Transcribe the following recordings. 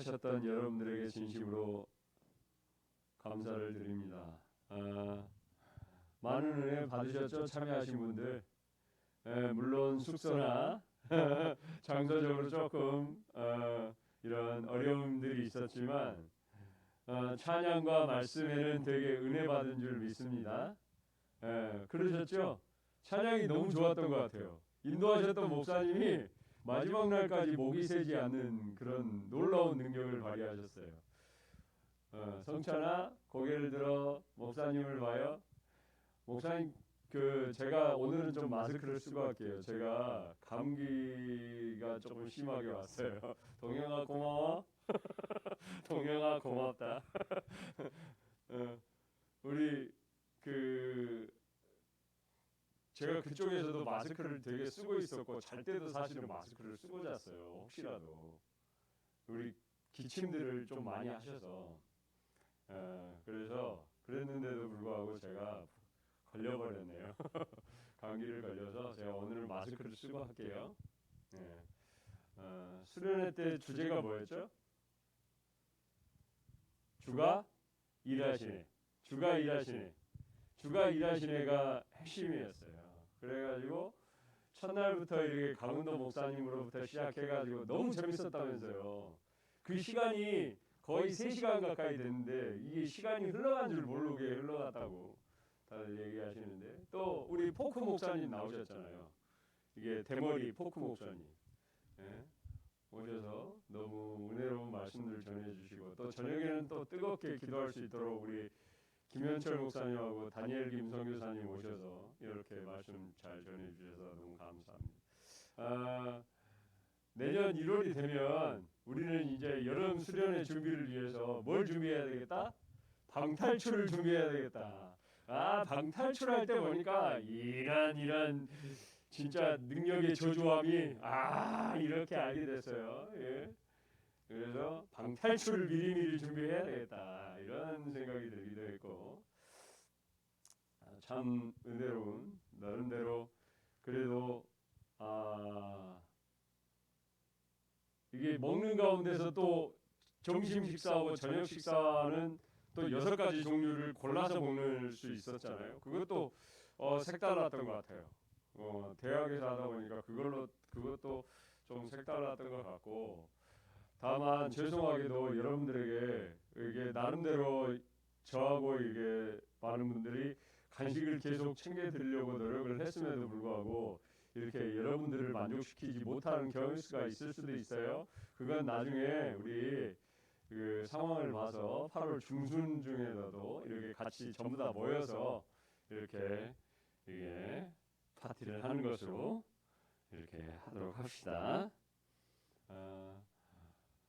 참여하셨던 여러분들에게 진심으로 감사를 드립니다. 많은 은혜 받으셨죠? 참여하신 분들. 물론 숙소나 장소적으로 조금 이런 어려움들이 있었지만 찬양과 말씀에는 되게 은혜 받은 줄 믿습니다. 그러셨죠? 찬양이 너무 좋았던 것 같아요. 인도하셨던 목사님이 마지막 날까지 목이 새지 않는 그런 놀라운 능력을 발휘하셨어요. 성찬아, 고개를 들어 목사님을 봐요. 목사님, 제가 오늘은 좀 마스크를 쓰고 할게요. 제가 감기가 조금 심하게 왔어요. 동영아 고마워. 동영아 고맙다. 우리 제가 그쪽에서도 마스크를 되게 쓰고 있었고 잘 때도 사실은 마스크를 쓰고 잤어요. 혹시라도 우리 기침들을 좀 많이 하셔서 그래서 그랬는데도 불구하고 제가 걸려버렸네요. 감기를 걸려서 제가 오늘 마스크를 쓰고 할게요. 수련회 때 주제가 뭐였죠? 주가 일하시네. 주가 일하시네. 주가 일하시네가 핵심이었어요. 그래가지고 첫날부터 이렇게 강은도 목사님으로부터 시작해가지고 너무 재밌었다면서요. 그 시간이 거의 3시간 가까이 됐는데 이게 시간이 흘러간 줄 모르게 흘러갔다고 다들 얘기하시는데, 또 우리 포크 목사님 나오셨잖아요. 이게 대머리 포크 목사님 오셔서 너무 은혜로운 말씀들 전해주시고, 또 저녁에는 또 뜨겁게 기도할 수 있도록 우리 김현철 목사님하고 다니엘 김성교사님 오셔서 이렇게 말씀 잘 전해주셔서 너무 감사합니다. 내년 1월이 되면 우리는 이제 여름 수련회 준비를 위해서 뭘 준비해야 되겠다? 방탈출을 준비해야 되겠다. 방탈출할 때 보니까 이런 진짜 능력의 저조함이 이렇게 알게 됐어요. 예. 그래서 방탈출을 미리미리 준비해야 되겠다 이런 생각이 들기도 했고, 참 은혜로운 나름대로. 그래도 이게 먹는 가운데서 또 점심 식사하고 저녁 식사는 또 6가지 종류를 골라서 먹을 수 있었잖아요. 그것도 색달랐던 것 같아요. 대학에서 하다 보니까 그것도 좀 색달랐던 것 같고, 다만 죄송하게도 여러분들에게 이게 나름대로 저하고 이게 많은 분들이 간식을 계속 챙겨드리려고 노력을 했음에도 불구하고 이렇게 여러분들을 만족시키지 못하는 경우가 있을 수도 있어요. 그건 나중에 우리 그 상황을 봐서 8월 중순 중에라도 이렇게 같이 전부 다 모여서 이렇게 파티를 하는 것으로 이렇게 하도록 합시다.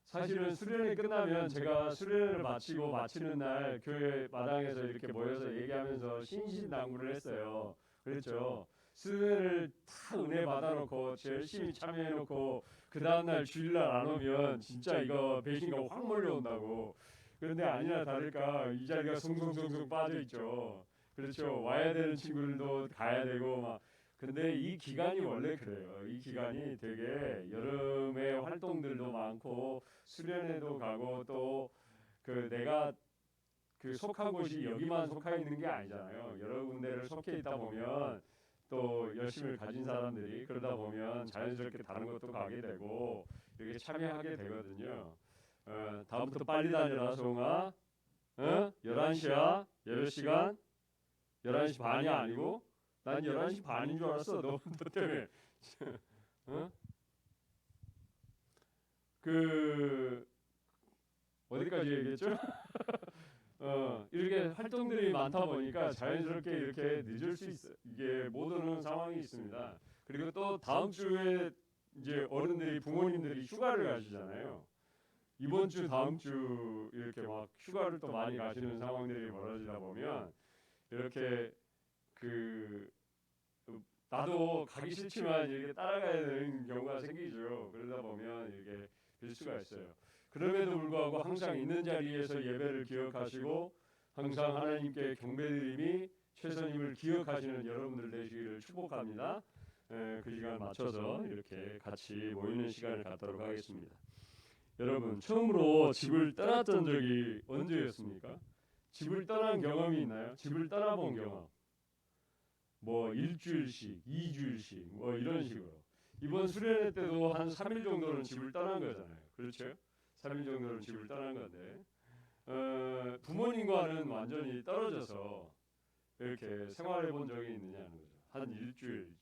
사실은 수련회 끝나면 제가 수련회를 마치는 날 교회 마당에서 이렇게 모여서 얘기하면서 신신당부를 했어요. 그렇죠. 수련회를 다 은혜 받아놓고 열심히 참여해놓고 그 다음날 주일날 안 오면 진짜 이거 배신감 확 몰려온다고. 그런데 아니나 다를까 이 자리가 송송송송 빠져있죠. 그렇죠. 와야 되는 친구들도 가야 되고 막. 근데 이 기간이 원래 그래요. 이 기간이 되게 여름에 활동들도 많고 수련회도 가고, 또 내가 속한 곳이 여기만 속해 있는 게 아니잖아요. 여러 군데를 속해 있다 보면 또 열심을 가진 사람들이 그러다 보면 자연스럽게 다른 것도 가게 되고 이렇게 참여하게 되거든요. 다음부터 빨리 다녀라 소홍아. 11시야. 예배 시간 11시 반이 아니고 난 11시 반인 줄 알았어. 너 때문에. 어디까지 얘기했죠? 이렇게 활동들이 많다 보니까 자연스럽게 이렇게 늦을 수 있어. 이게 못 오는 상황이 있습니다. 그리고 또 다음 주에 이제 어른들이, 부모님들이 휴가를 가시잖아요. 이번 주, 다음 주 이렇게 막 휴가를 또 많이 가시는 상황들이 벌어지다 보면 이렇게 나도 가기 싫지만 이렇게 따라가야 되는 경우가 생기죠. 그러다 보면 이렇게 될 수가 있어요. 그럼에도 불구하고 항상 있는 자리에서 예배를 기억하시고 항상 하나님께 경배드림이 최선임을 기억하시는 여러분들 되시기를 축복합니다. 그 시간 맞춰서 이렇게 같이 모이는 시간을 갖도록 하겠습니다. 여러분 처음으로 집을 떠났던 적이 언제였습니까? 집을 떠난 경험이 있나요? 집을 떠나본 경험. 뭐 일주일씩, 2주일씩 뭐 이런 식으로. 이번 수련회 때도 한 3일 정도는 집을 떠난 거잖아요. 그렇죠? 3일 정도는 집을 떠난 건데 부모님과는 완전히 떨어져서 이렇게 생활해 본 적이 있느냐는 거죠. 한 일주일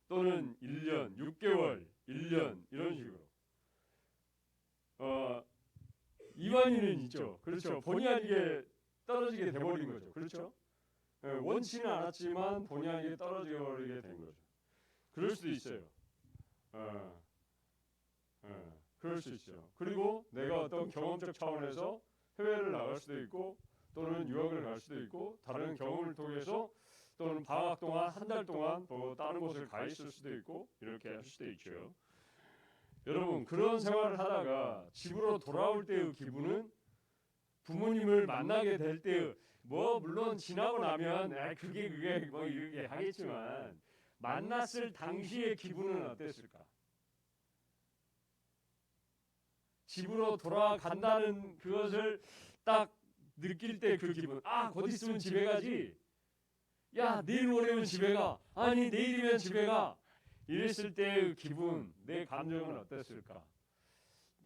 또는 1년, 6개월, 1년 이런 식으로. 이완이는 있죠. 그렇죠. 본의 아니게 떨어지게 돼버린 거죠. 그렇죠. 원치는 않았지만 본의 아니게 떨어져 버리게 된 거죠. 그럴 수도 있어요. 그럴 수 있죠. 그리고 내가 어떤 경험적 차원에서 해외를 나갈 수도 있고 또는 유학을 갈 수도 있고 다른 경험을 통해서 또는 방학 동안 한 달 동안 또 다른 곳을 가 있을 수도 있고 이렇게 할 수도 있죠. 여러분 그런 생활을 하다가 집으로 돌아올 때의 기분은 부모님을 만나게 될 때의 뭐 물론 지나고 나면 그게 뭐 이렇게 하겠지만 만났을 당시의 기분은 어땠을까? 집으로 돌아간다는 그것을 딱 느낄 때 그 기분. 곧 있으면 집에 가지. 야, 내일 모레면 집에 가. 아니, 내일이면 집에 가. 이랬을 때의 기분, 내 감정은 어땠을까?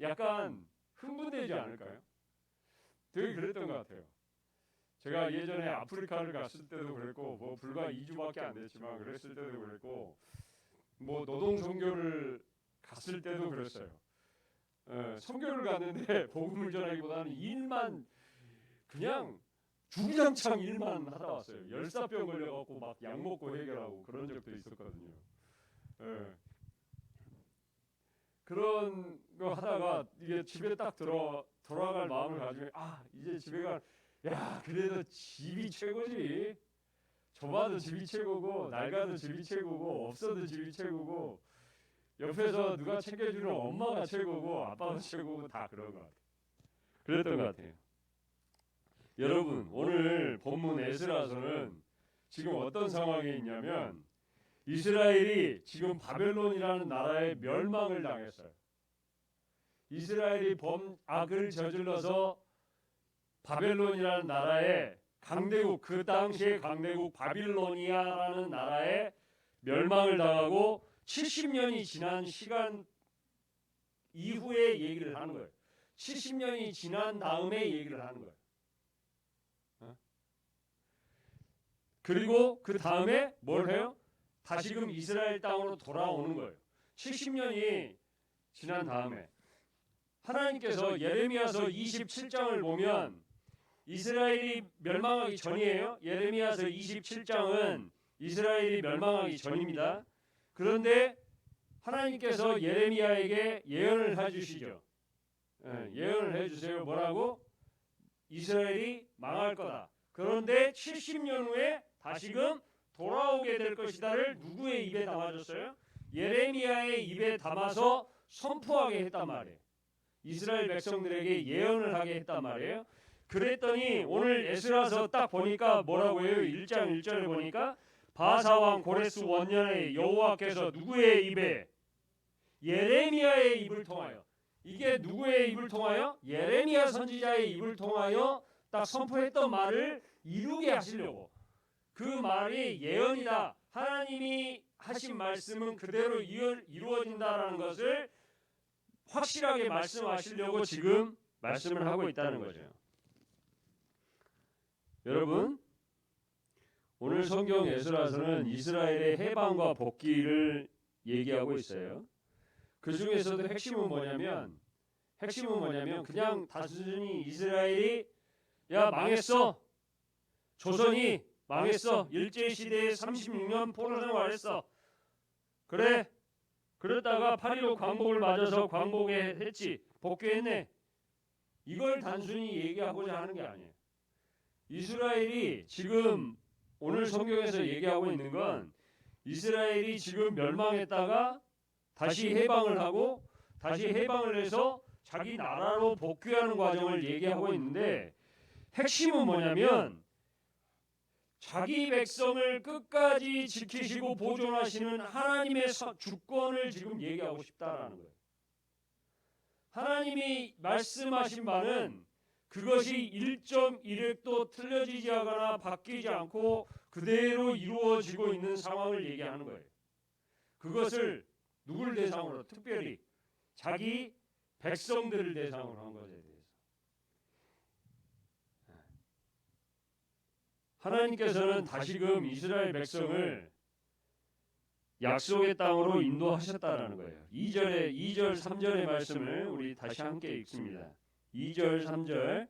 약간 흥분되지 않을까요? 되게 그랬던 것 같아요. 제가 예전에 아프리카를 갔을 때도 그랬고, 뭐 불과 2주밖에 안 됐지만 그랬을 때도 그랬고, 뭐 노동 선교를 갔을 때도 그랬어요. 선교를 갔는데 복음을 전하기보다는 일만 그냥 주구장창 일만 하다 왔어요. 열사병 걸려갖고 막 약 먹고 해결하고 그런 적도 있었거든요. 그런 거 하다가 이게 집에 딱 돌아갈 마음을 가지고 이제 집에 그래도 집이 최고지. 좁아도 집이 최고고 낡아도 집이 최고고 없어도 집이 최고고 옆에서 누가 챙겨주는 엄마가 최고고 아빠가 최고고 다 그런 것 같아요. 그랬던 것 같아요. 여러분 오늘 본문 에스라서는 지금 어떤 상황에 있냐면 이스라엘이 지금 바벨론이라는 나라의 멸망을 당했어요. 이스라엘이 악을 저질러서 바벨론이라는 나라의 강대국, 그 당시의 강대국 바빌로니아라는 나라의 멸망을 당하고 70년이 지난 시간 이후에 얘기를 하는 거예요. 70년이 지난 다음에 얘기를 하는 거예요. 그리고 그 다음에 뭘 해요? 다시금 이스라엘 땅으로 돌아오는 거예요. 70년이 지난 다음에 하나님께서 예레미야서 27장을 보면 이스라엘이 멸망하기 전이에요. 예레미야서 27장은 이스라엘이 멸망하기 전입니다. 그런데 하나님께서 예레미야에게 예언을 해주시죠. 예언을 해주세요. 뭐라고? 이스라엘이 망할 거다. 그런데 70년 후에 다시금 돌아오게 될 것이다를 누구의 입에 담아줬어요? 예레미야의 입에 담아서 선포하게 했단 말이에요. 이스라엘 백성들에게 예언을 하게 했단 말이에요. 그랬더니 오늘 에스라서 딱 보니까 뭐라고 해요? 1장 1절에 보니까 바사왕 고레스 원년에 여호와께서 누구의 입에? 예레미야의 입을 통하여. 이게 누구의 입을 통하여? 예레미야 선지자의 입을 통하여 딱 선포했던 말을 이루게 하시려고. 그 말이 예언이다. 하나님이 하신 말씀은 그대로 이루어진다라는 것을 확실하게 말씀하시려고 지금 말씀을 하고 있다는 거죠. 여러분, 오늘 성경 에스라서는 이스라엘의 해방과 복귀를 얘기하고 있어요. 그 중에서도 핵심은 뭐냐면 그냥 단순히 이스라엘이 망했어. 조선이 망했어. 일제시대에 36년 포로생활했어. 그래. 그러다가 8.15 광복을 맞아서 광복했지. 복귀했네. 이걸 단순히 얘기하고자 하는 게 아니에요. 이스라엘이 지금 오늘 성경에서 얘기하고 있는 건 이스라엘이 지금 멸망했다가 다시 해방을 하고 다시 해방을 해서 자기 나라로 복귀하는 과정을 얘기하고 있는데 핵심은 뭐냐면 자기 백성을 끝까지 지키시고 보존하시는 하나님의 주권을 지금 얘기하고 싶다라는 거예요. 하나님이 말씀하신 바는 그것이 1.1획도 틀려지지 하거나 바뀌지 않고 그대로 이루어지고 있는 상황을 얘기하는 거예요. 그것을 누굴 대상으로? 특별히 자기 백성들을 대상으로 한 것에 대해서. 하나님께서는 다시금 이스라엘 백성을 약속의 땅으로 인도하셨다라는 거예요. 2절 3절의 말씀을 우리 다시 함께 읽습니다. 2절 3절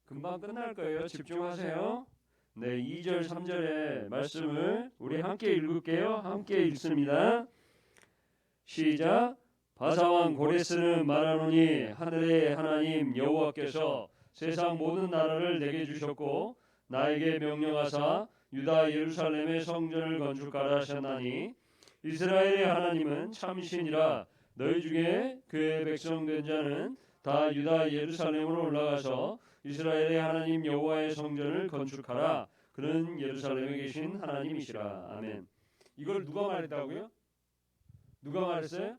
금방 끝날 거예요. 집중하세요. 네, 2절 3절의 말씀을 우리 함께 읽을게요. 함께 읽습니다. 시작. 바사왕 고레스는 말하노니 하늘의 하나님 여호와께서 세상 모든 나라를 내게 주셨고 나에게 명령하사 유다 예루살렘의 성전을 건축하라 하셨나니 이스라엘의 하나님은 참신이라 너희 중에 그의 백성 된 자는 다 유다 예루살렘으로 올라가서 이스라엘의 하나님 여호와의 성전을 건축하라. 그는 예루살렘에 계신 하나님이시라. 아멘. 이걸 누가 말했다고요? 누가 말했어요?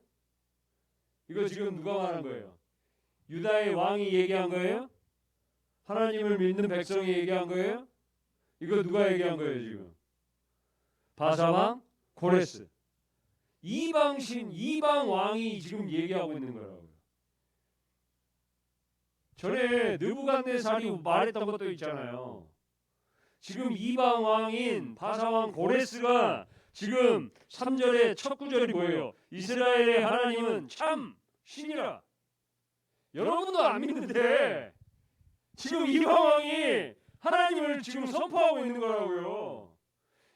이거 지금 누가 말한 거예요? 유다의 왕이 얘기한 거예요? 하나님을 믿는 백성이 얘기한 거예요? 이거 누가 얘기한 거예요 지금? 바사왕 고레스. 이방신 이방 왕이 지금 얘기하고 있는 거라고요. 전에 느부갓네살이 말했던 것도 있잖아요. 지금 이방 왕인 바사왕 고레스가 지금 3절의 첫 구절이 뭐예요? 이스라엘의 하나님은 참 신이라. 여러분도 안 믿는데 지금 이방 왕이 하나님을 지금 선포하고 있는 거라고요.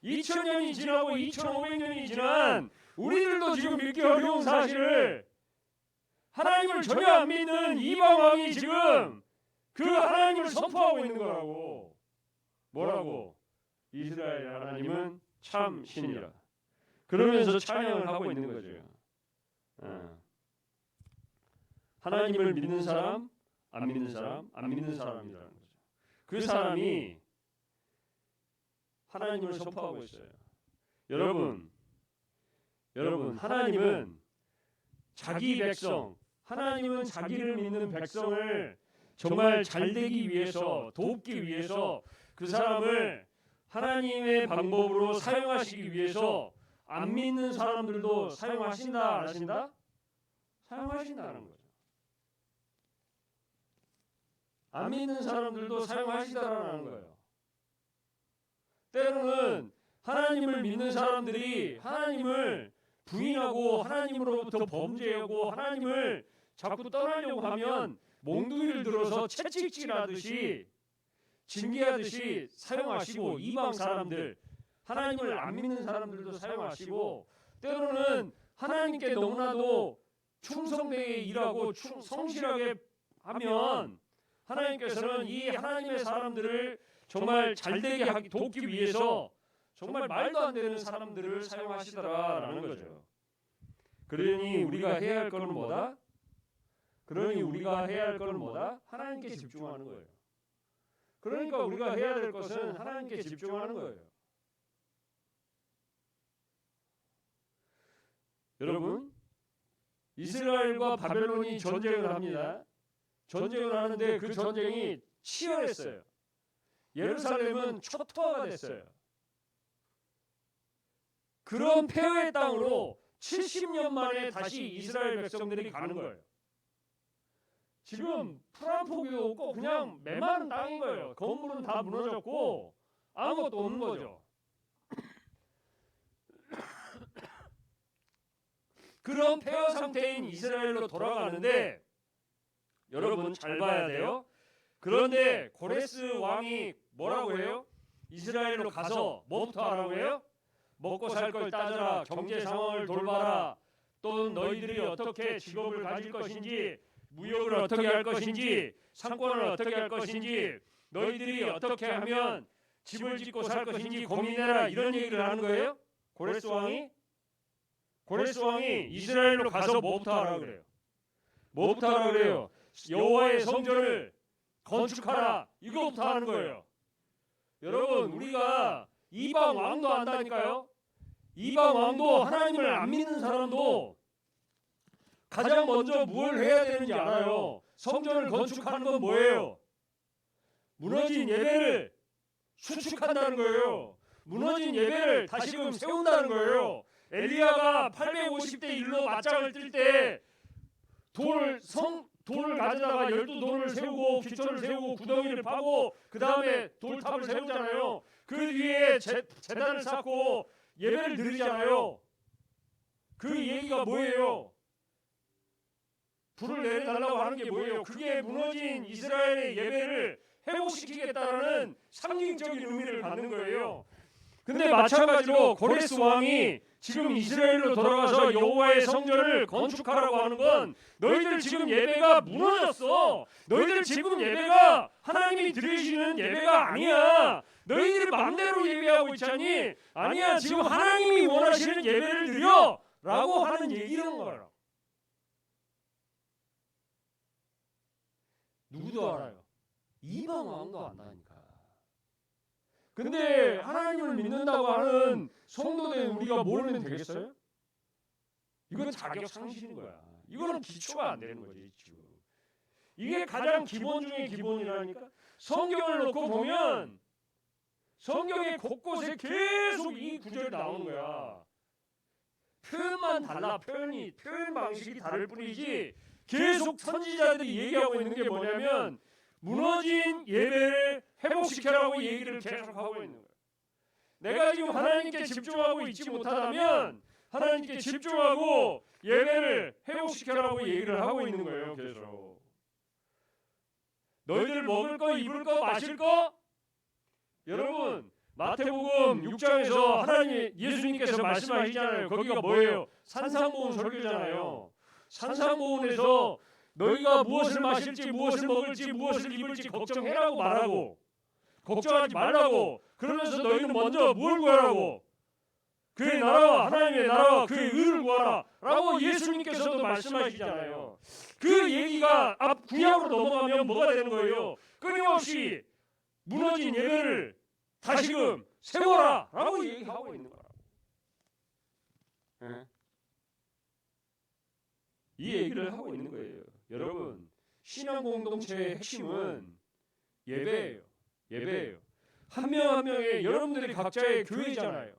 2000년이 지나고 2500년이 지난 우리들도 지금 믿기 어려운 사실을 하나님을 전혀 안 믿는 이방 왕이 지금 그 하나님을 선포하고 있는 거라고. 뭐라고? 이스라엘 하나님은 참 신이라. 그러면서 찬양을 하고 있는 거죠. 하나님을 믿는 사람, 안 믿는 사람, 안 믿는 사람이라는 거죠. 그 사람이 하나님을 선포하고 있어요. 여러분, 하나님은 자기 백성, 하나님은 자기를 믿는 백성을 정말 잘되기 위해서, 돕기 위해서 그 사람을 하나님의 방법으로 사용하시기 위해서 안 믿는 사람들도 사용하신다, 안 하신다? 사용하신다는 거죠. 안 믿는 사람들도 사용하시다라는 거예요. 때로는 하나님을 믿는 사람들이 하나님을 부인하고 하나님으로부터 범죄하고 하나님을 자꾸 떠나려고 하면 몽둥이를 들어서 채찍질하듯이 징계하듯이 사용하시고 이방 사람들, 하나님을 안 믿는 사람들도 사용하시고 때로는 하나님께 너무나도 충성되게 일하고 성실하게 하면 하나님께서는 이 하나님의 사람들을 정말 잘되게 돕기 위해서 정말 말도 안 되는 사람들을 사용하시더라라는 거죠. 그러니 우리가 해야 할 것은 뭐다? 하나님께 집중하는 거예요. 그러니까 우리가 해야 될 것은 하나님께 집중하는 거예요. 여러분, 이스라엘과 바벨론이 전쟁을 합니다. 전쟁을 하는데 그 전쟁이 치열했어요. 예루살렘은 초토화가 됐어요. 그런 폐허의 땅으로 70년 만에 다시 이스라엘 백성들이 가는 거예요. 지금 풀 한 폭이 없고 그냥 메마른 땅인 거예요. 건물은 다 무너졌고 아무것도 없는 거죠. 그런 폐허 상태인 이스라엘로 돌아가는데 여러분 잘 봐야 돼요. 그런데 고레스 왕이 뭐라고 해요? 이스라엘로 가서 뭐부터 하라고 해요? 먹고 살 걸 따져라. 경제 상황을 돌봐라. 또 너희들이 어떻게 직업을 가질 것인지, 무역을 어떻게 할 것인지, 상권을 어떻게 할 것인지, 너희들이 어떻게 하면 집을 짓고 살 것인지 고민해라. 이런 얘기를 하는 거예요. 고레스 왕이 이스라엘로 가서 뭐부터 하라고 그래요? 뭐부터 하라고 그래요? 여호와의 성전을 건축하라. 이거부터 하는 거예요. 여러분, 우리가 이방 왕도 안다니까요. 이방 왕도 하나님을 안 믿는 사람도 가장 먼저 뭘 해야 되는지 알아요. 성전을 건축하는 건 뭐예요? 무너진 예배를 수축한다는 거예요. 무너진 예배를 다시금 세운다는 거예요. 엘리야가 850대 1로 맞짱을 뜰 때 돌을 가져다가 12돌을 세우고 기초를 세우고 구덩이를 파고 그 다음에 돌탑을 세우잖아요. 그 위에 제단을 쌓고 예배를 드리잖아요. 그 얘기가 뭐예요? 불을 내려달라고 하는 게 뭐예요? 그게 무너진 이스라엘의 예배를 회복시키겠다는 상징적인 의미를 갖는 거예요. 근데 마찬가지로 고레스 왕이 지금 이스라엘로 돌아가서 여호와의 성전을 건축하라고 하는 건 너희들 지금 예배가 무너졌어. 너희들 지금 예배가 하나님이 드리시는 예배가 아니야. 너희들이 마음대로 예배하고 있잖니. 아니야, 지금 하나님이 원하시는 예배를 드려 라고 하는 얘기는 거야. 누구도 알아요. 이방 왕도 안다니까. 근데 하나님을 믿는다고 하는 성도된 우리가 뭘 하면 되겠어요? 이건 자격 상실인 거야. 이거는 기초가 안 되는 거지 지금. 이게 가장 기본 중에 기본이라니까. 성경을 놓고 보면 성경의 곳곳에 계속 이 구절이 나오는 거야. 표현만 달라. 표현 방식이 다를 뿐이지 계속 선지자들이 얘기하고 있는 게 뭐냐면 무너진 예배를 회복시켜라고 얘기를 계속하고 있는 거예요. 내가 지금 하나님께 집중하고 있지 못하다면 하나님께 집중하고 예배를 회복시켜라고 얘기를 하고 있는 거예요. 계속. 너희들 먹을 거, 입을 거, 마실 거? 여러분, 마태복음 6장에서 예수님께서 말씀하시잖아요. 거기가 뭐예요? 산상보훈 설교잖아요. 산상보훈에서 너희가 무엇을 마실지, 무엇을 먹을지, 무엇을 입을지 걱정해라고 말하고 걱정하지 말라고. 그러면서 너희는 먼저 뭘 구하라고? 그의 나라와 하나님의 나라와 그의 의를 구하라 라고 예수님께서도 말씀하시잖아요. 그 얘기가 앞 구약으로 넘어가면 뭐가 되는 거예요? 끊임없이 무너진 예배를 다시금 세워라 라고 얘기하고 있는 거라고. 네? 이 얘기를 하고 있는 거예요. 여러분, 신앙 공동체의 핵심은 예배예요. 예배예요. 한 명 한 명의 여러분들이 각자의 교회잖아요.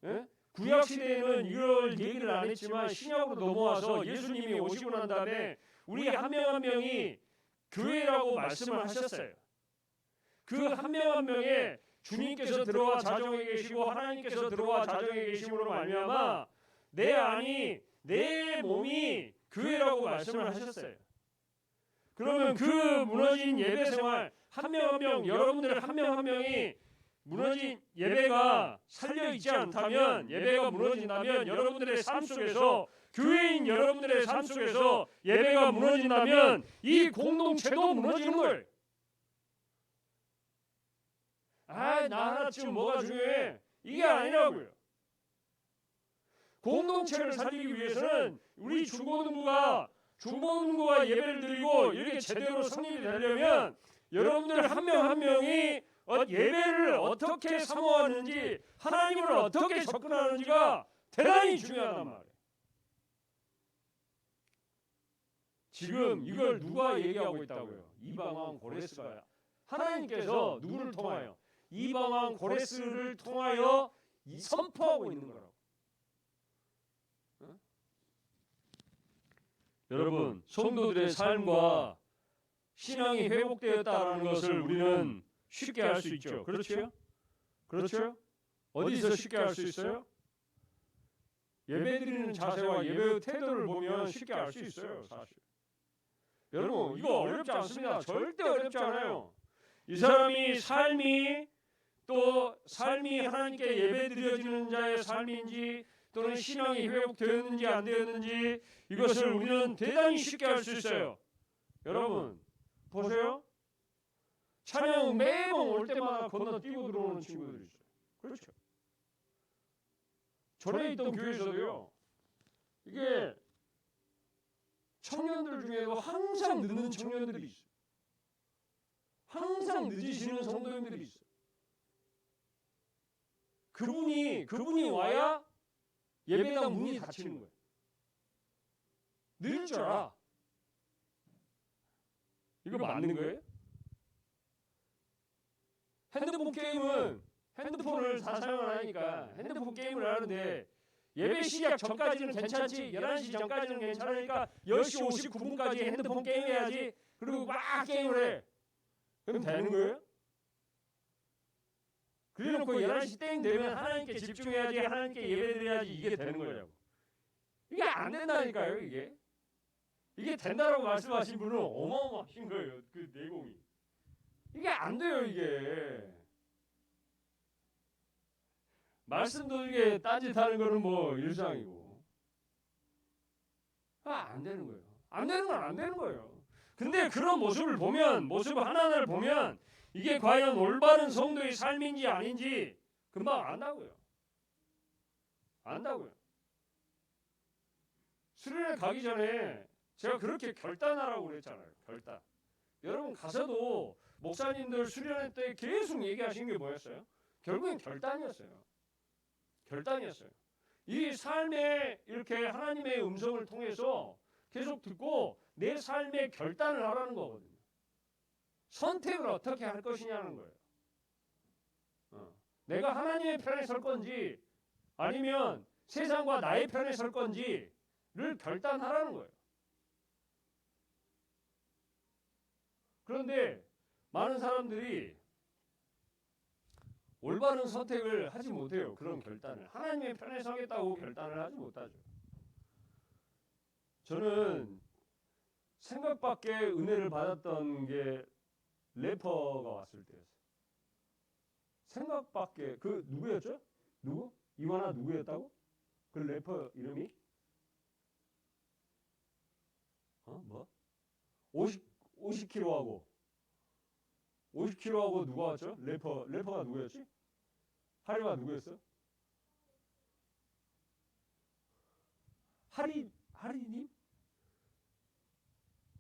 예? 구약 시대에는 이걸 얘기를 안 했지만 신약으로 넘어와서 예수님이 오시고 난 다음에 우리 한 명 한 명이 교회라고 말씀을 하셨어요. 그 한 명 한 명에 주님께서 들어와 자정에 계시고 하나님께서 들어와 자정에 계심으로 말미암아 내 안이 내 몸이 교회라고 말씀을 하셨어요. 그러면 그 무너진 예배 생활 한 명 한 명, 여러분들 한 명 한 명이 무너진 예배가 살려 있지 않다면, 예배가 무너진다면 여러분들의 삶 속에서, 교회인 여러분들의 삶 속에서 예배가 무너진다면 이 공동체도 무너지는 거예요. 나 하나쯤 뭐가 중요해? 이게 아니라고요. 공동체를 살리기 위해서는 우리 중고등부가 예배를 드리고 이렇게 제대로 성립이 되려면 여러분들 한 명 한 명이 예배를 어떻게 사모하는지, 하나님을 어떻게 접근하는지가 대단히 중요하단 말이에요. 지금 이걸 누가 얘기하고 있다고요? 이방왕 고레스가. 하나님께서 누구를 통하여? 이방왕 고레스를 통하여 선포하고 있는 거라고. 어? 여러분, 성도들의 삶과 신앙이 회복되었다는 것을 우리는 쉽게 할 수 있죠. 그렇죠? 그렇죠? 어디서 쉽게 할 수 있어요? 예배드리는 자세와 예배의 태도를 보면 쉽게 알 수 있어요. 사실. 여러분, 이거 어렵지 않습니다. 절대 어렵지 않아요. 이 사람이 삶이 하나님께 예배드려지는 자의 삶인지 또는 신앙이 회복되었는지 안 되었는지 이것을 우리는 대단히 쉽게 알 수 있어요. 여러분 보세요. 찬양 매번 올 때마다 건너뛰고 들어오는 친구들이 있어요. 그렇죠. 전에 있던 교회에서도요. 이게 청년들 중에도 항상 늦는 청년들이 있어요. 항상 늦으시는 성도님들이 있어요. 그분이 와야 예배당 문이 닫히는 거예요. 느릴 줄 알아. 이거 맞는 거예요? 핸드폰 게임은 핸드폰을 다 사용을 하니까 핸드폰 게임을 하는데 예배 시작 전까지는 괜찮지, 11시 전까지는 괜찮으니까 10시 59분까지 핸드폰 게임해야지. 그리고 막 게임을 해. 그럼 되는 거예요? 그래놓고 11시 땡 되면 하나님께 집중해야지, 하나님께 예배드려야지, 이게 되는 거냐고. 이게 안 된다니까요. 이게 된다라고 말씀하신 분은 어마어마하신 거예요. 그 내공이. 이게 안 돼요. 이게 말씀도 이게 딴짓하는 거는 뭐 일상이고, 안 되는 거예요. 안 되는 건 안 되는 거예요. 근데 그런 모습을 보면, 모습 하나하나를 보면 이게 과연 올바른 성도의 삶인지 아닌지 금방 안다고요. 안다고요. 수련회 가기 전에 제가 그렇게 결단하라고 그랬잖아요. 결단. 여러분 가서도 목사님들 수련회 때 계속 얘기하신 게 뭐였어요? 결국엔 결단이었어요. 결단이었어요. 이 삶에 이렇게 하나님의 음성을 통해서 계속 듣고 내 삶의 결단을 하라는 거거든요. 선택을 어떻게 할 것이냐는 거예요. 내가 하나님의 편에 설 건지 아니면 세상과 나의 편에 설 건지를 결단하라는 거예요. 그런데 많은 사람들이 올바른 선택을 하지 못해요. 그런 결단을. 하나님의 편에 서겠다고 결단을 하지 못하죠. 저는 생각밖의 은혜를 받았던 게 래퍼가 왔을 때였어요. 생각밖의, 그 누구였죠? 누구? 이완아 누구였다고? 그 래퍼 이름이? 뭐? 50kg하고 50kg하고 누가 왔죠? 래퍼가 누구였지? 하리가 누구였어? 하리님?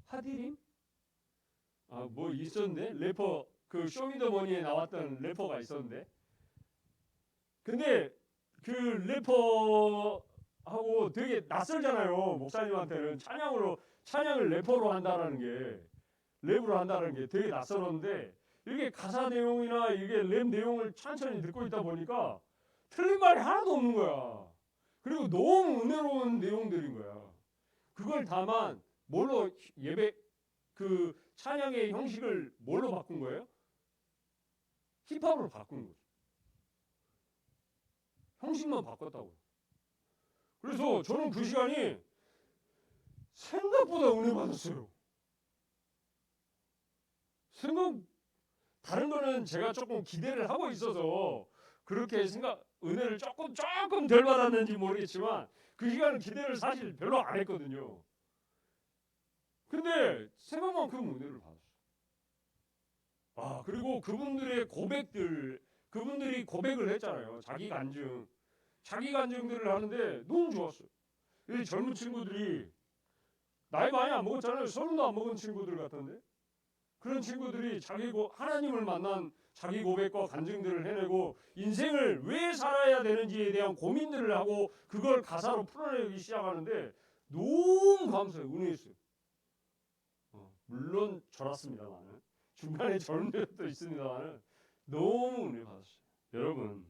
하디님? 뭐 있었는데? 래퍼, 그 쇼미더머니에 나왔던 래퍼가 있었는데. 근데 그 래퍼하고 되게 낯설잖아요. 목사님한테는 찬양을 래퍼로 한다는 게, 랩으로 한다는 게 되게 낯설었는데, 이게 가사 내용이나 이게 랩 내용을 천천히 듣고 있다 보니까 틀린 말이 하나도 없는 거야. 그리고 너무 은혜로운 내용들인 거야. 그걸 다만 뭘로 그 찬양의 형식을 뭘로 바꾼 거예요? 힙합으로 바꾼 거죠. 형식만 바꿨다고. 그래서 저는 그 시간이 생각보다 은혜 받았어요. 다른 거는 제가 조금 기대를 하고 있어서 그렇게 은혜를 조금 덜 받았는지 모르겠지만 그 시간은 기대를 사실 별로 안 했거든요. 근데 생각만큼 은혜를 받았어요. 그리고 그분들의 그분들이 고백을 했잖아요. 자기 간증들을 하는데 너무 좋았어요. 이 젊은 친구들이 나이 많이 안 먹었잖아요. 30도 안 먹은 친구들 같은데. 그런 친구들이 하나님을 만난 자기 고백과 간증들을 해내고 인생을 왜 살아야 되는지에 대한 고민들을 하고 그걸 가사로 풀어내기 시작하는데 너무 감사해요. 은혜였어요. 물론 절았습니다만, 중간에 저런 적도 있습니다만 너무 은혜 받았어요. 여러분,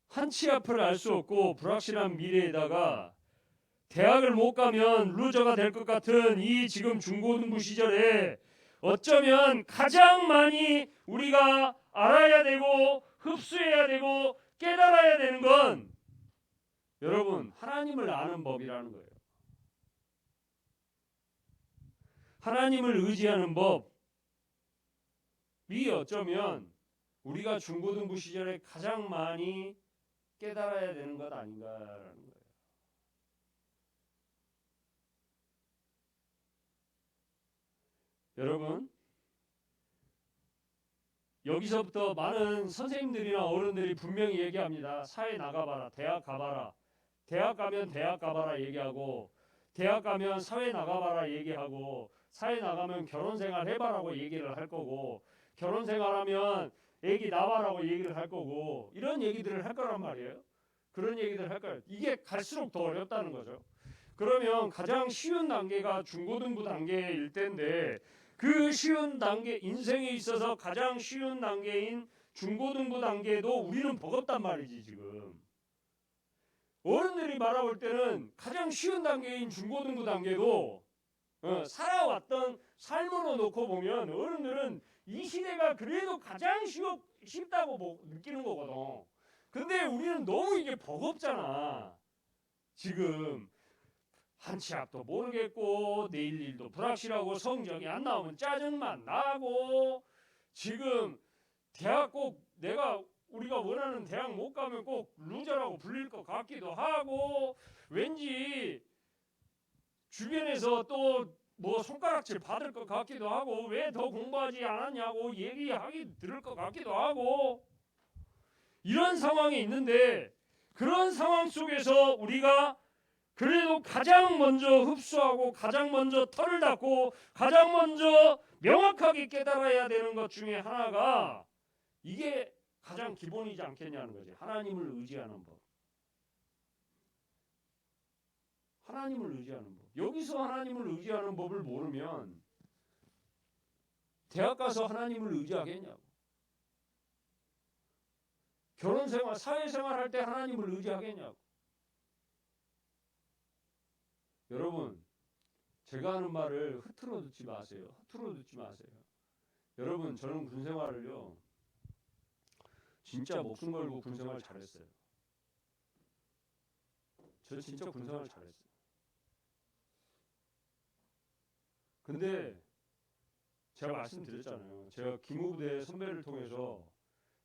한치 앞을 알 수 없고 불확실한 미래에다가 대학을 못 가면 루저가 될 것 같은 이 지금 중고등부 시절에 어쩌면 가장 많이 우리가 알아야 되고 흡수해야 되고 깨달아야 되는 건 여러분, 하나님을 아는 법이라는 거예요. 하나님을 의지하는 법이 어쩌면 우리가 중고등부 시절에 가장 많이 깨달아야 되는 것 아닌가라는 거예요. 여러분, 여기서부터 많은 선생님들이나 어른들이 분명히 얘기합니다. 사회 나가봐라, 대학 가봐라, 대학 가면 대학 가봐라 얘기하고, 대학 가면 사회 나가봐라 얘기하고, 사회 나가면 결혼생활 해봐라고 얘기를 할 거고, 결혼생활하면 애기 낳아라고 얘기를 할 거고, 이런 얘기들을 할 거란 말이에요. 그런 얘기들을 할 거예요. 이게 갈수록 더 어렵다는 거죠. 그러면 가장 쉬운 단계가 중고등부 단계일 텐데 그 쉬운 단계, 인생에 있어서 가장 쉬운 단계인 중고등부 단계도 우리는 버겁단 말이지. 지금 어른들이 바라볼 때는 가장 쉬운 단계인 중고등부 단계도 살아왔던 삶으로 놓고 보면 어른들은 이 시대가 그래도 가장 쉽다고 느끼는 거거든. 근데 우리는 너무 이게 버겁잖아. 지금 한 치 앞도 모르겠고 내일 일도 불확실하고 성적이 안 나오면 짜증만 나고 지금 대학 꼭 우리가 원하는 대학 못 가면 꼭 루저라고 불릴 것 같기도 하고 왠지 주변에서 또 뭐 손가락질 받을 것 같기도 하고 왜 더 공부하지 않았냐고 들을 것 같기도 하고 이런 상황이 있는데 그런 상황 속에서 우리가 그래도 가장 먼저 흡수하고 가장 먼저 털을 닫고 가장 먼저 명확하게 깨달아야 되는 것 중에 하나가 이게 가장 기본이지 않겠냐는 거지. 하나님을 의지하는 법. 하나님을 의지하는 법. 여기서 하나님을 의지하는 법을 모르면 대학 가서 하나님을 의지하겠냐고. 결혼생활, 사회생활 할 때 하나님을 의지하겠냐고. 여러분, 제가 하는 말을 흐트러 듣지 마세요. 여러분, 저는 군생활을요 진짜 목숨 걸고 군생활 잘했어요. 저 진짜 군생활 잘했어요. 근데 제가 말씀드렸잖아요. 제가 기무부대 선배를 통해서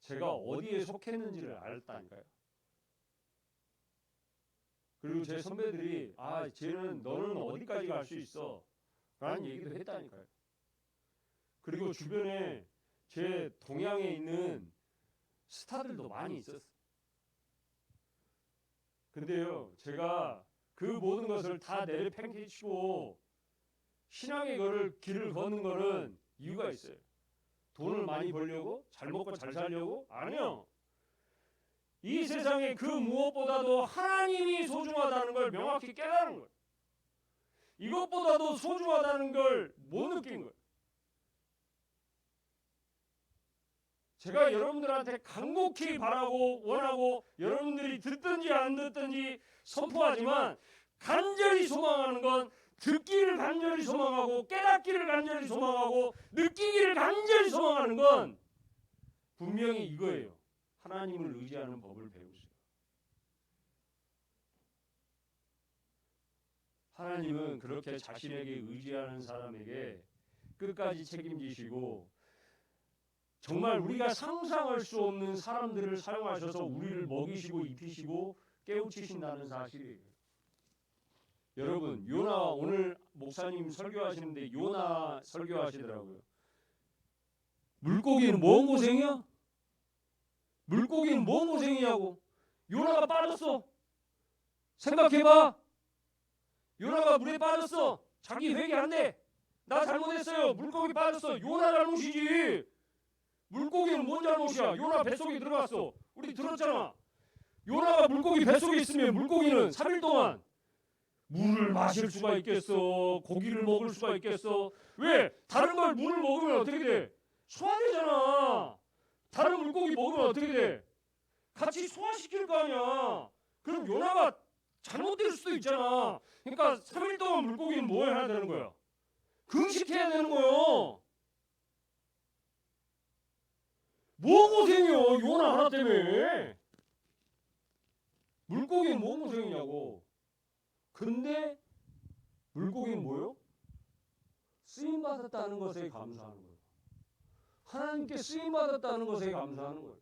제가 어디에 속했는지를 알았다니까요. 그리고 제 선배들이 너는 어디까지 갈 수 있어 라는 얘기도 했다니까요. 그리고 주변에 제 동양에 있는 스타들도 많이 있었어요. 근데요, 제가 그 모든 것을 다 내려팽개치고 신앙의 길을 걷는 거는 이유가 있어요. 돈을 많이 벌려고? 잘 먹고 잘 살려고? 아니요. 이 세상에 그 무엇보다도 하나님이 소중하다는 걸 명확히 깨달은 거예요. 이것보다도 소중하다는 걸 못 느낀 거예요. 제가 여러분들한테 간곡히 바라고 원하고 여러분들이 듣든지 안 듣든지 선포하지만 간절히 소망하는 건 듣기를 간절히 소망하고 깨닫기를 간절히 소망하고 느끼기를 간절히 소망하는 건 분명히 이거예요. 하나님을 의지하는 법을 배우세요. 하나님은 그렇게 자신에게 의지하는 사람에게 끝까지 책임지시고 정말 우리가 상상할 수 없는 사람들을 사용하셔서 우리를 먹이시고 입히시고 깨우치신다는 사실이에요. 여러분, 요나 오늘 목사님 설교하시는데 요나 설교하시더라고요. 물고기는 뭔 고생이야? 물고기는 뭔 고생이냐고. 요나가 빠졌어. 생각해봐. 요나가 물에 빠졌어. 자기 회개 안 돼. 나 잘못했어요. 물고기 빠졌어. 요나 잘못이지. 물고기는 뭔 잘못이야? 요나 뱃속에 들어갔어. 우리 들었잖아. 요나가 물고기 뱃속에 있으면 물고기는 3일 동안 물을 마실 수가 있겠어? 고기를 먹을 수가 있겠어? 왜? 다른 걸 물을 먹으면 어떻게 돼? 소화되잖아. 다른 물고기 먹으면 어떻게 돼? 같이 소화시킬 거 아니야. 그럼 요나가 잘못될 수도 있잖아. 그러니까 3일 동안 물고기는 뭐 해야 되는 거야? 금식해야 되는 거요. 뭐 고생이요? 요나 하나 때문에. 물고기는 뭐 고생이냐고. 근데 물고기는 뭐요? 쓰임받았다는 것에 감사하는 거예요. 하나님께 쓰임받았다는 것에 감사하는 거예요.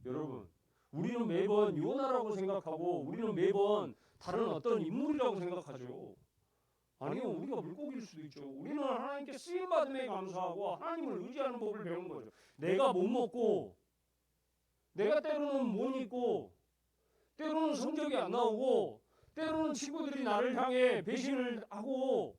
여러분, 우리는 매번 요나라고 생각하고 우리는 매번 다른 어떤 인물이라고 생각하죠. 아니요, 우리가 물고기일 수도 있죠. 우리는 하나님께 쓰임받음에 감사하고 하나님을 의지하는 법을 배우는 거죠. 내가 못 먹고 내가 때로는 못 입고 때로는 성적이 안 나오고 때로는 친구들이 나를 향해 배신을 하고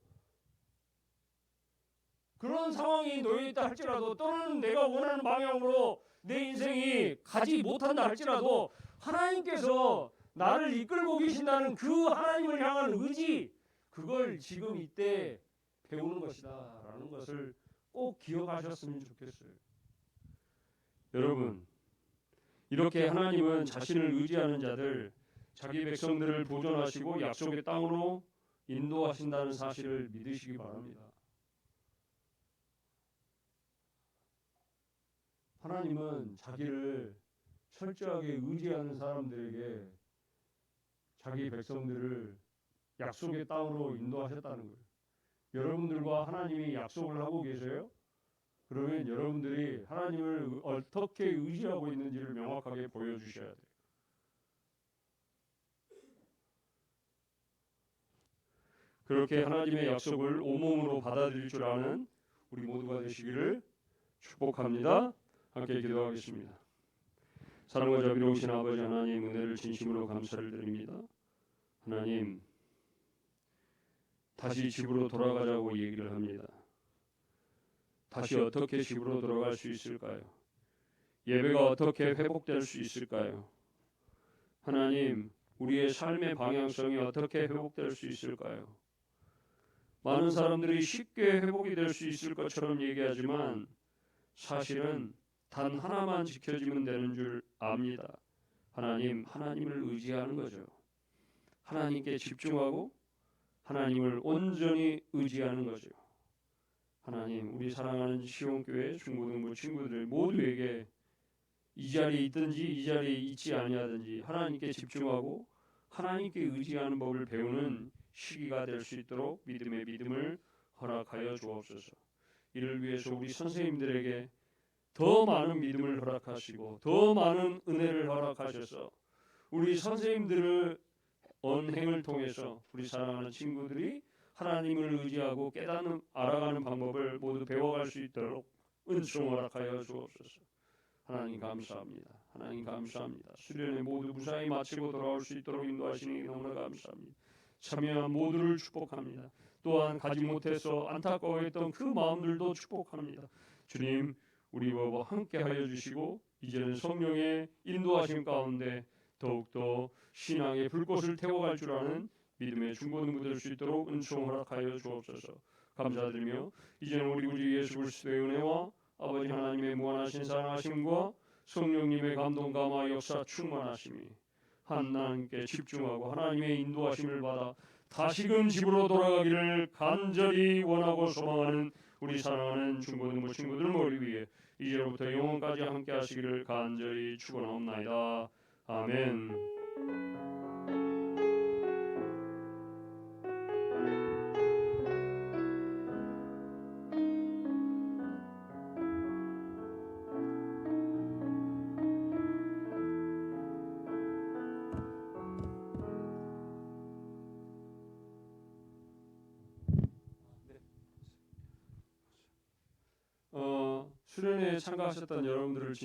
그런 상황이 놓여있다 할지라도 또는 내가 원하는 방향으로 내 인생이 가지 못한다 할지라도 하나님께서 나를 이끌고 계신다는 그 하나님을 향한 의지, 그걸 지금 이때 배우는 것이다 라는 것을 꼭 기억하셨으면 좋겠어요. 여러분, 이렇게 하나님은 자신을 의지하는 자들, 자기 백성들을 보존하시고 약속의 땅으로 인도하신다는 사실을 믿으시기 바랍니다. 하나님은 자기를 철저하게 의지하는 사람들에게 자기 백성들을 약속의 땅으로 인도하셨다는 거예요. 여러분들과 하나님이 약속을 하고 계세요? 그러면 여러분들이 하나님을 어떻게 의지하고 있는지를 명확하게 보여주셔야 돼요. 그렇게 하나님의 약속을 온몸으로 받아들일 줄 아는 우리 모두가 되시기를 축복합니다. 함께 기도하겠습니다. 사랑과 자비로우신 아버지 하나님, 은혜를 진심으로 감사를 드립니다. 하나님, 다시 집으로 돌아가자고 얘기를 합니다. 다시 어떻게 집으로 돌아갈 수 있을까요? 예배가 어떻게 회복될 수 있을까요? 하나님, 우리의 삶의 방향성이 어떻게 회복될 수 있을까요? 많은 사람들이 쉽게 회복이 될 수 있을 것처럼 얘기하지만 사실은 단 하나만 지켜지면 되는 줄 압니다. 하나님을 의지하는 거죠. 하나님께 집중하고 하나님을 온전히 의지하는 거죠. 하나님, 우리 사랑하는 시온교회 중고등부 친구들 모두에게 이 자리에 있든지 이 자리에 있지 아니하든지 하나님께 집중하고 하나님께 의지하는 법을 배우는 시기가 될 수 있도록 믿음의 믿음을 허락하여 주옵소서. 이를 위해서 우리 선생님들에게 더 많은 믿음을 허락하시고 더 많은 은혜를 허락하셔서 우리 선생님들의 언행을 통해서 우리 사랑하는 친구들이 하나님을 의지하고 깨닫는 알아가는 방법을 모두 배워갈 수 있도록 은총 허락하여 주옵소서. 하나님 감사합니다. 하나님 감사합니다. 수련회 모두 무사히 마치고 돌아올 수 있도록 인도하시니 너무나 감사합니다. 참여한 모두를 축복합니다. 또한 가지 못해서 안타까워했던 그 마음들도 축복합니다. 주님, 우리와 함께하여 주시고 이제는 성령의 인도하심 가운데 더욱더 신앙의 불꽃을 태워갈 줄 아는 믿음의 중고등부 될 수 있도록 은총 허락하여 주옵소서. 감사드리며 이제는 우리 구주 예수 그리스도의 은혜와 아버지 하나님의 무한하신 사랑하심과 성령님의 감동 감화 역사 충만하심이 하나님께 집중하고 하나님의 인도하심을 받아 다시금 집으로 돌아가기를 간절히 원하고 소망하는 우리 사랑하는 중고등부 친구들 모두 위해 이제로부터 영원까지 함께 하시기를 간절히 축원하옵나이다. 아멘. 수련회에 참가하셨던 여러분들을